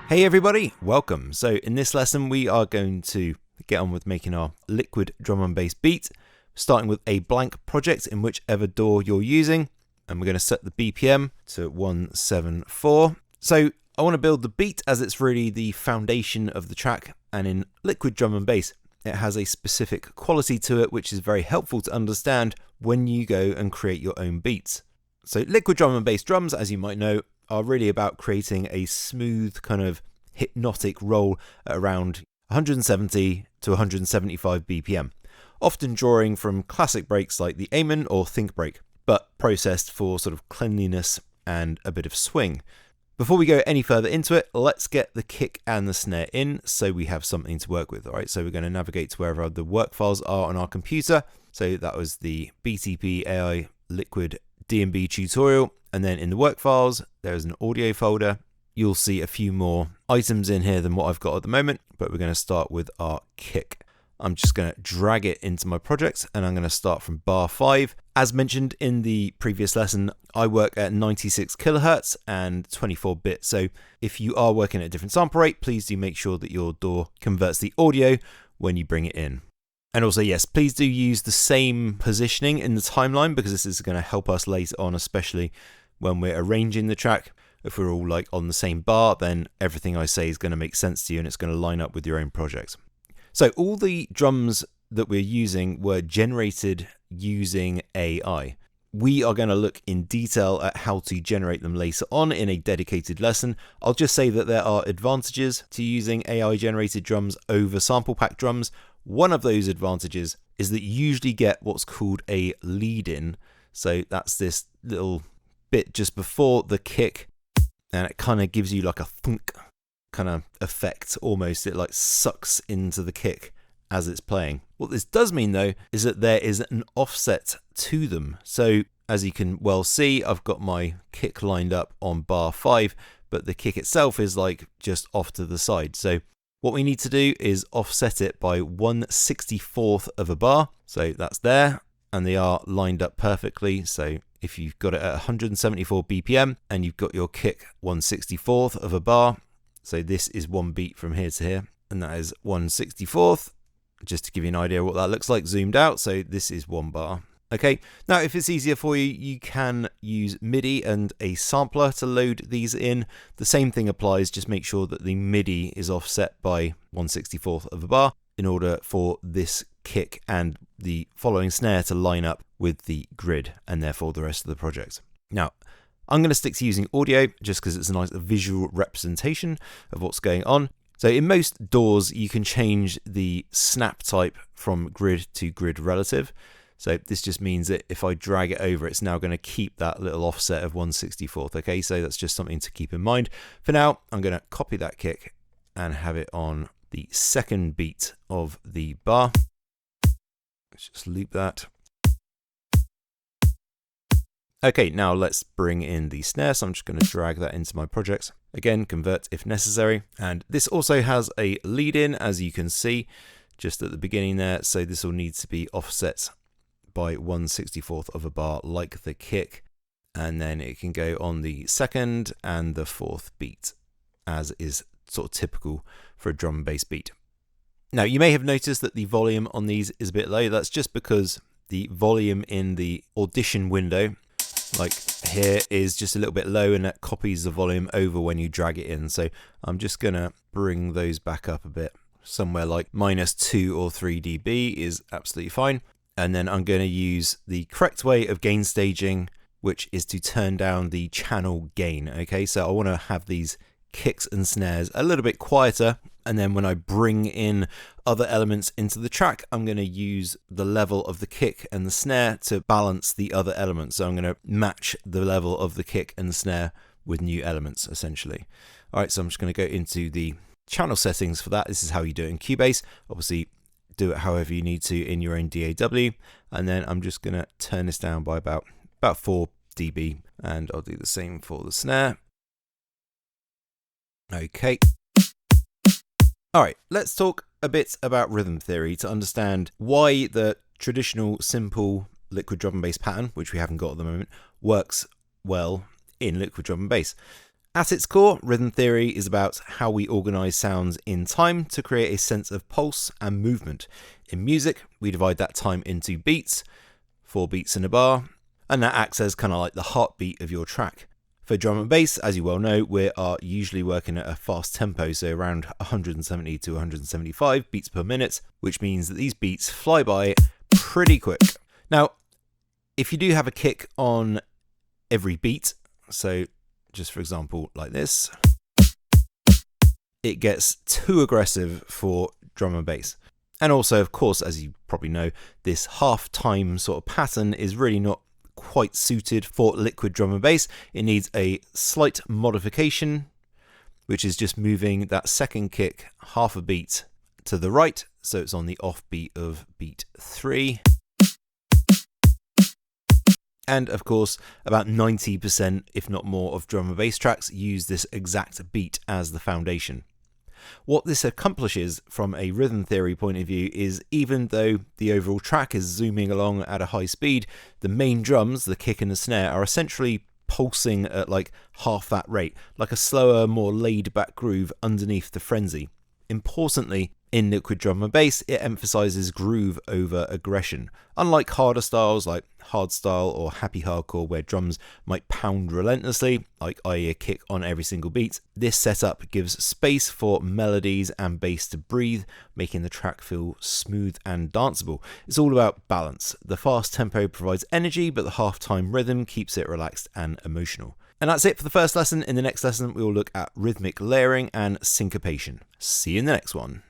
Hey everybody, welcome. So in this lesson we are going to get on with making our liquid drum and bass beat, starting with a blank project in whichever DAW you're using, and we're going to set the BPM to 174. So I want to build the beat as it's really the foundation of the track, and in liquid drum and bass it has a specific quality to it which is very helpful to understand when you go and create your own beats. So liquid drum and bass drums, as you might know, are really about creating a smooth kind of hypnotic roll at around 170 to 175 BPM, often drawing from classic breaks like the Amen or Think break, but processed for sort of cleanliness and a bit of swing. Before we go any further into it, let's get the kick and the snare in so we have something to work with. All right, so we're going to navigate to wherever the work files are on our computer. So that was the BTP AI Liquid D&B tutorial. And then in the work files, there's an audio folder. You'll see a few more items in here than what I've got at the moment, but we're going to start with our kick. I'm just going to drag it into my project and I'm going to start from bar 5. As mentioned in the previous lesson, I work at 96 kilohertz and 24-bit. So if you are working at a different sample rate, please do make sure that your DAW converts the audio when you bring it in. And also, yes, please do use the same positioning in the timeline because this is going to help us later on, especially when we're arranging the track. If we're all like on the same bar, then everything I say is going to make sense to you and it's going to line up with your own project. So all the drums that we're using were generated using AI. We are going to look in detail at how to generate them later on in a dedicated lesson. I'll just say that there are advantages to using AI generated drums over sample pack drums. One of those advantages is that you usually get what's called a lead-in. So that's this little bit just before the kick, and it kind of gives you like a thunk kind of effect almost. It like sucks into the kick as it's playing. What this does mean though is that there is an offset to them. So as you can well see, I've got my kick lined up on bar 5, but the kick itself is like just off to the side. So what we need to do is offset it by 1/64th of a bar. So that's there, and they are lined up perfectly. So if you've got it at 174 BPM and you've got your kick 1/64th of a bar, so this is one beat from here to here, and that is 1/64th. Just to give you an idea what that looks like zoomed out, so this is one bar. Okay, now if it's easier for you, you can use MIDI and a sampler to load these in. The same thing applies, just make sure that the MIDI is offset by 1/64th of a bar in order for this kick and the following snare to line up with the grid and therefore the rest of the project. Now, I'm going to stick to using audio just because it's a nice visual representation of what's going on. So in most DAWs, you can change the snap type from grid to grid relative. So this just means that if I drag it over, it's now going to keep that little offset of 1/64th. Okay, so that's just something to keep in mind. For now, I'm going to copy that kick and have it on the second beat of the bar. Let's just loop that. Okay, now let's bring in the snare. So I'm just going to drag that into my project. Again, convert if necessary. And this also has a lead in, as you can see, just at the beginning there. So this will need to be offset by 1/64th of a bar like the kick, and then it can go on the second and the fourth beat, as is sort of typical for a drum and bass beat. Now you may have noticed that the volume on these is a bit low. That's just because the volume in the audition window, like here, is just a little bit low, and that copies the volume over when you drag it in. So I'm just gonna bring those back up a bit, somewhere like -2 or 3 dB is absolutely fine. And then I'm going to use the correct way of gain staging, which is to turn down the channel gain. Okay, so I want to have these kicks and snares a little bit quieter. And then when I bring in other elements into the track, I'm going to use the level of the kick and the snare to balance the other elements. So I'm going to match the level of the kick and the snare with new elements, essentially. All right, so I'm just going to go into the channel settings for that. This is how you do it in Cubase. Obviously, do it however you need to in your own DAW, and then I'm just going to turn this down by about 4 dB, and I'll do the same for the snare. Okay. All right, let's talk a bit about rhythm theory to understand why the traditional simple liquid drum and bass pattern, which we haven't got at the moment, works well in liquid drum and bass. At its core, rhythm theory is about how we organise sounds in time to create a sense of pulse and movement. In music, we divide that time into beats, 4 beats in a bar, and that acts as kind of like the heartbeat of your track. For drum and bass, as you well know, we are usually working at a fast tempo, so around 170 to 175 beats per minute, which means that these beats fly by pretty quick. Now, if you do have a kick on every beat, so just for example like this, it gets too aggressive for drum and bass. And also, of course, as you probably know, this half-time sort of pattern is really not quite suited for liquid drum and bass. It needs a slight modification, which is just moving that second kick half a beat to the right, so it's on the offbeat of beat 3. And of course, about 90%, if not more, of drum and bass tracks use this exact beat as the foundation. What this accomplishes from a rhythm theory point of view is, even though the overall track is zooming along at a high speed, the main drums, the kick and the snare, are essentially pulsing at like half that rate, like a slower, more laid back groove underneath the frenzy. Importantly, in liquid drum and bass, it emphasizes groove over aggression. Unlike harder styles like hardstyle or happy hardcore, where drums might pound relentlessly, like i.e. a kick on every single beat, this setup gives space for melodies and bass to breathe, making the track feel smooth and danceable. It's all about balance. The fast tempo provides energy, but the half-time rhythm keeps it relaxed and emotional. And that's it for the first lesson. In the next lesson, we will look at rhythmic layering and syncopation. See you in the next one.